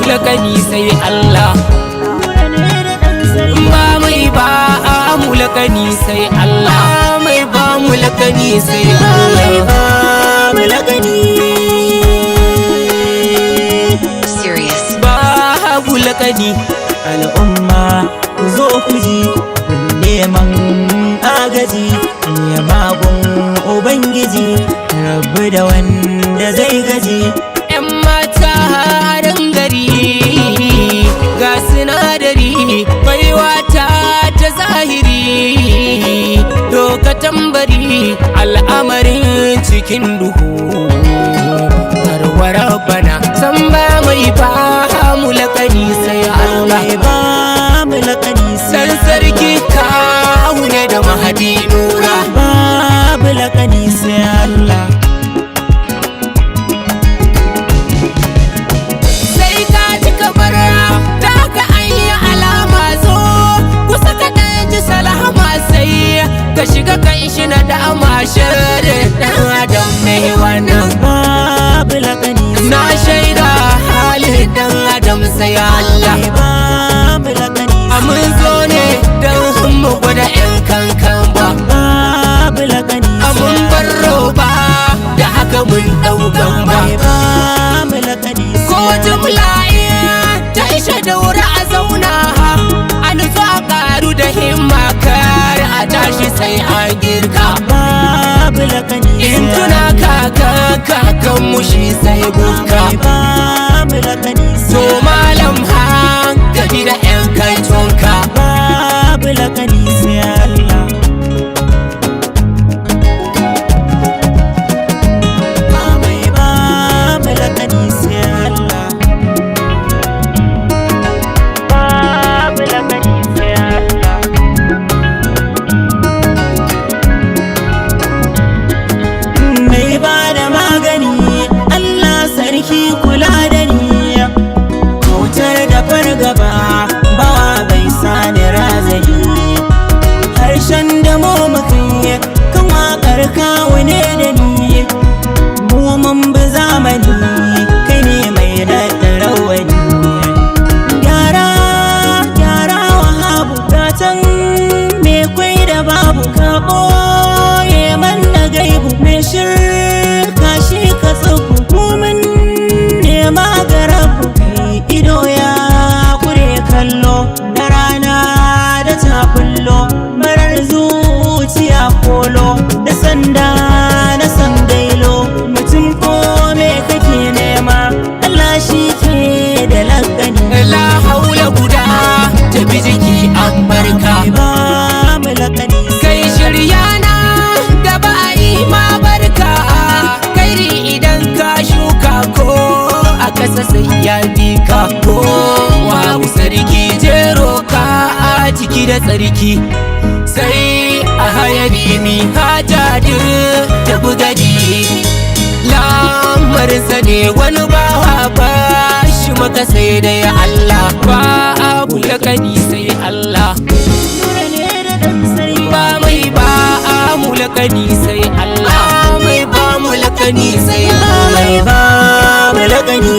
mulkani sai Allah, ba mai ba mulkani sai Allah, mai ba mulkani sai Allah, ba mulkani Serious. ba mulkani. Al'umma ku zo ku ji neman agaji ya magun Ubangiji rabu da wanda zai gaji. 'Yan mata harin gari ga sinadari baiwa ta zahiri, doka tambari al'amarin cikin duhu, harwara bana san ba mai ba mulkani sai Allah, ba mulkani san sarki kawu ne da mahadi nura, ba mulkani sai Allah. sai ka ji kamar da ka ayi alama zo kusa ka ɗan ji salama sai ka shiga kan shi na dama shirin ɗan adam ne wannan, ba mulkani na shaida halin ɗan adam sai Allah, ba mulkani mun zo ne don mu gwada 'yan kankan ba, ba mulkani mun bar roba da haka mun ɗaukan ba, ba mulkani ko jumla ta isha da wuri a zauna a nutsu a ƙaru da himma kar a tashi sai an girka, ba mulkani in tuna kakan mu shi sai buka, ba mulkani to malam hankali da 'yan kai tonka, ba mulkani sai Allah. Ba mai ba mulkani sai Allah. Ba mulkani sai Allah. Mai ba da magani Allah sarki kula da ni, kautar da fargaba bawa bai sani razani, harshen da mu mukai kan waƙar kawo ne da ni, mu mun bi zamani kai ne mai daɗin rawani. Gyara wahabu gatan me kwai da babu ka ɓoye man da gaibu mai shirka shi ka tsubu mun nema ga rabu kai ido ya kure kallo da rana da ta kullo marar zuciya kolo da sanda na san gailo mutum ko me kake nema Allah shi ke da lakani. la haula guda ta bi jiki an barka, Ba mulkani kai shirya na gaba a yi ma barka, kairi idan ka shuka ko a kasa sai ya bi ka, ko wawu sarki jero ka a ciki da tsarki, sai a hayari mi haja ta bugadi, lamarinsa ne wani bawa ba shi maka sai dai Allah, ba abu lakani sai Allah, nura ne da dan sarki. ba mai ba mulkani sai Allah, mai ba mulkani sai Allah, Ba mulkani